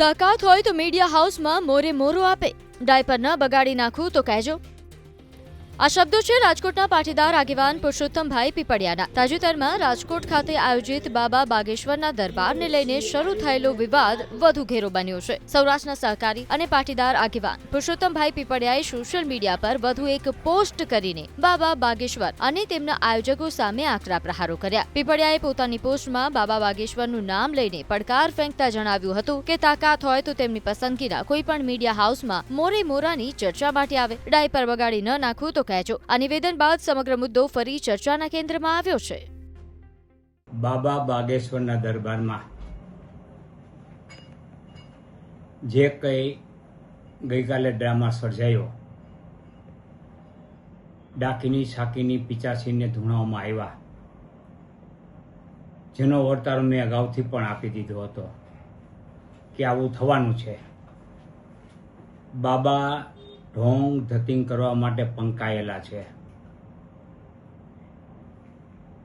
તાકાત હોય તો મીડિયા હાઉસમાં મોરે મોરો આપે, ડાયપર ન બગાડી નાખું તો કહેજો। આ શબ્દો છે રાજકોટના પાટીદાર આગેવાન પુરુષોત્તમભાઈ પીપળિયાના। તાજેતરમાં રાજકોટ ખાતે આયોજિત બાબા બાગેશ્વરના દરબારને લઈને શરૂ થયેલો વિવાદ વધુ ઘેરો બન્યો છે। સૌરાષ્ટ્રના સહકારી અને પાટીદાર આગેવાન પુરુષોત્તમભાઈ પીપળિયાએ સોશિયલ મીડિયા પર વધુ એક પોસ્ટ કરીને બાબા બાગેશ્વર અને તેમના આયોજકો સામે આકરા પ્રહારો કર્યા। પીપળિયાએ પોતાની પોસ્ટમાં બાબા બાગેશ્વરનું નામ લઈને પડકાર ફેંકતા જણાવ્યું હતું કે તાકાત હોય તો તેમની પસંદગીના કોઈ પણ મીડિયા હાઉસમાં મોરે મોરાની ચર્ચા માટે આવે, ડાયપર બગાડી ન નાખું તો કહેજો। આ નિવેદન બાદ સમગ્ર મુદ્દો ફરી ચર્ચાના કેન્દ્રમાં આવ્યો છે। બાબા બાગેશ્વરના દરબારમાં જે કંઈ ગઈકાલે ડ્રામા સર્જાયો, ડાકીની શાકીની પિચાસીને ધૂણાવવામાં આવ્યા, જેનો વર્તારો મેં અગાઉથી પણ આપી દીધો હતો કે આવું થવાનું છે। બાબા ઢોંગ ધતિંગ કરવા માટે પંકાયેલા છે।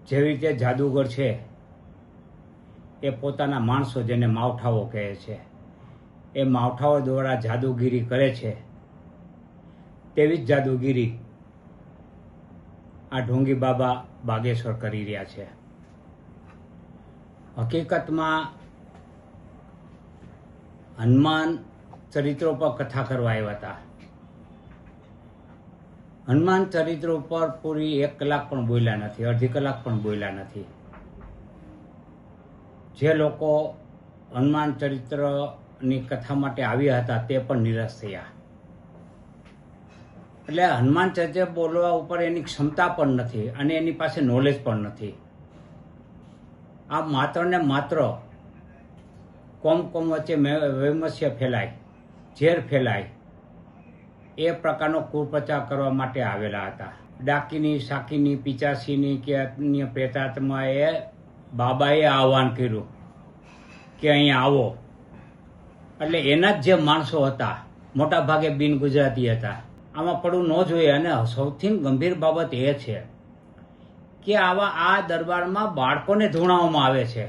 જેવી રીતે જાદુગર છે એ પોતાના માણસો, જેને માવઠાઓ કહે છે, એ માવઠાઓ દ્વારા જાદુગીરી કરે છે, તેવી જ જાદુગીરી આ ઢોંગી બાબા બાગેશ્વર કરી રહ્યા છે। હકીકતમાં હનુમાન ચરિત્રો પર કથા કરવા આવ્યા હતા। હનુમાન ચરિત્ર ઉપર પૂરી 1 કલાક પણ બોલ્યા નથી, અડધી કલાક પણ બોલ્યા નથી। જે લોકો હનુમાન ચરિત્રની કથા માટે આવ્યા હતા તે પણ નિરાશ થયા। એટલે હનુમાન ચરિત્ર બોલવા ઉપર એની ક્ષમતા પણ નથી અને એની પાસે નોલેજ પણ નથી। આ માત્ર ને માત્ર કોમ વચ્ચે વૈમસ્ય ફેલાય, ઝેર ફેલાય, એ પ્રકારનો કુપ્રચાર કરવા માટે આવેલા હતા। ડાકીની શાકીની પિચાસીની કે અન્ય પ્રેતાત્માએ બાબાએ આહવાન કર્યું કે અહીંયા આવો, એટલે એના જ જે માણસો હતા મોટા ભાગે બિન ગુજરાતી હતા। આમાં પડવું ન જોઈએ। અને સૌથી ગંભીર બાબત એ છે કે આ દરબારમાં બાળકોને ધૂણાવવામાં આવે છે।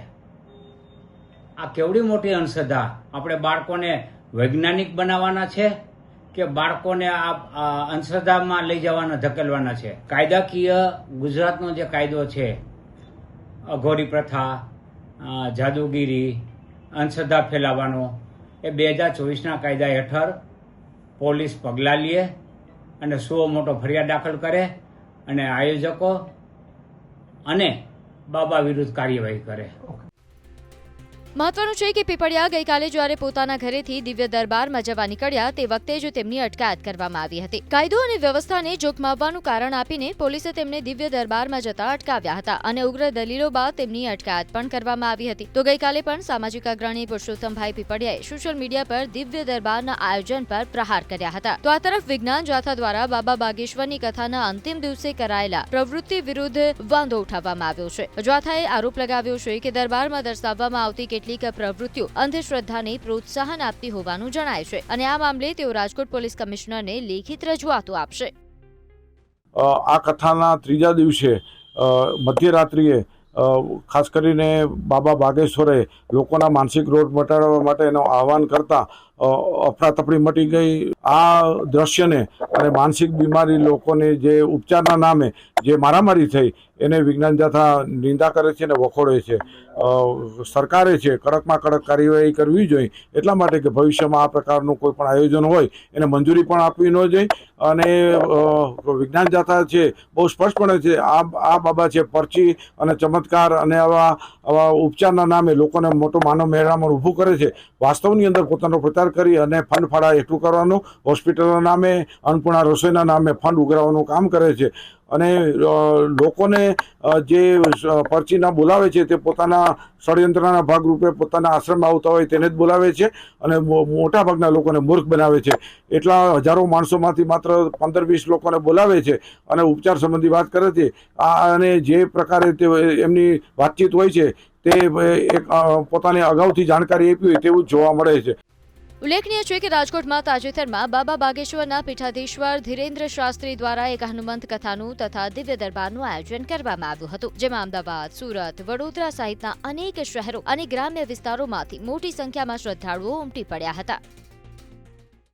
આ કેવડી મોટી અંધશ્રદ્ધા! આપણે બાળકોને વૈજ્ઞાનિક બનાવવાના છે કે બાળકોને આ અંધશ્રદ્ધામાં લઈ જવાના, ધકેલવાના છે? કાયદાકીય ગુજરાતનો જે કાયદો છે, અઘોરી પ્રથા, જાદુગીરી, અંધશ્રદ્ધા ફેલાવવાનો, એ 2024ના કાયદા હેઠળ પોલીસ પગલાં લે અને સુઓ મોટો ફરિયાદ દાખલ કરે અને આયોજકો અને બાબા વિરુદ્ધ કાર્યવાહી કરે। મહત્વનું છે કે પીપળિયા ગઈકાલે જ્યારે પોતાના ઘરેથી દિવ્ય દરબારમાં જવા નીકળ્યા તે વખતે જ તેમની અટકાયત કરવામાં આવી હતી। કાયદો અને વ્યવસ્થાને જોખમાવવાનું કારણ આપીને પોલીસે તેમને દિવ્ય દરબારમાં જતા અટકાવ્યા હતા અને ઉગ્ર દલીલો બાદ તેમની અટકાયત પણ કરવામાં આવી હતી। તો ગઈકાલે પણ સામાજિક અગ્રણી પુરુષોત્તમભાઈ પીપળિયાએ સોશિયલ મીડિયા પર દિવ્ય દરબારના આયોજન પર પ્રહાર કર્યા હતા। તો આ તરફ વિજ્ઞાન જાથા દ્વારા બાબા બાગેશ્વરની કથાના અંતિમ દિવસે કરાયેલા પ્રવૃત્તિ વિરુદ્ધ વાંધો ઉઠાવવામાં આવ્યો છે। જાથાએ આરોપ લગાવ્યો છે કે દરબારમાં દર્શાવવામાં આવતી કેટલીક પ્રવૃત્તિઓ અંધશ્રદ્ધાને પ્રોત્સાહન આપતી હોવાનું જણાય છે અને આ મામલે તેઓ રાજકોટ પોલીસ કમિશનરને લેખિત રજૂઆતો આપશે। આ કથાના ત્રીજા દિવસે મધ્યરાત્રિએ ખાસ કરીને બાબા બાગેશ્વરે લોકોના માનસિક રોગ મટાડવા માટેનું આહવાન કરતા અફરાતફરી મટી ગઈ। આ દ્રશ્યને અને માનસિક બીમારી લોકોને જે ઉપચારના નામે જે મારામારી થઈ એને વિજ્ઞાન જાથા નિંદા કરે છે અને વખોડે છે। સરકારે છે કડકમાં કડક કાર્યવાહી કરવી જોઈએ, એટલા માટે કે ભવિષ્યમાં આ પ્રકારનું કોઈ પણ આયોજન હોય એને મંજૂરી પણ આપવી ન જોઈએ। અને વિજ્ઞાન જાથા છે બહુ સ્પષ્ટપણે છે આ બાબા છે પરચી અને ચમત્કાર અને આવા ઉપચારના નામે લોકોને મોટો માનવ મહેરામણ ઊભું કરે છે। વાસ્તવની અંદર પોતાનો પ્રચાર કરી અને ફંડ ફાળા એકઠું કરવાનું, હોસ્પિટલના નામે, અન્નપૂર્ણા રસોઈના નામે ફંડ ઉઘરાવવાનું કામ કરે છે અને લોકોને જે પરચીના બોલાવે છે તે પોતાના ષડયંત્રના ભાગરૂપે પોતાના આશ્રમમાં આવતા હોય તેને જ બોલાવે છે અને મોટાભાગના લોકોને મૂર્ખ બનાવે છે। એટલા હજારો માણસોમાંથી માત્ર 15-20 લોકોને બોલાવે છે અને ઉપચાર સંબંધી વાત કરે છે। અને જે પ્રકારે તે એમની વાતચીત હોય છે તે એક પોતાની અગાઉથી જાણકારી આપી હોય તેવું જ જોવા મળે છે। ઉલ્લેખનીય છે કે રાજકોટમાં તાજેતરમાં બાબા બાગેશ્વરના પીઠાધીશ્વર ધીરેન્દ્ર શાસ્ત્રી દ્વારા એક હનુમંત કથાનું તથા દિવ્ય દરબારનું આયોજન કરવામાં આવ્યું હતું, જેમાં અમદાવાદ, સુરત, વડોદરા સહિતના અનેક શહેરો અને ગ્રામ્ય વિસ્તારોમાંથી મોટી સંખ્યામાં શ્રદ્ધાળુઓ ઉમટી પડ્યા હતા.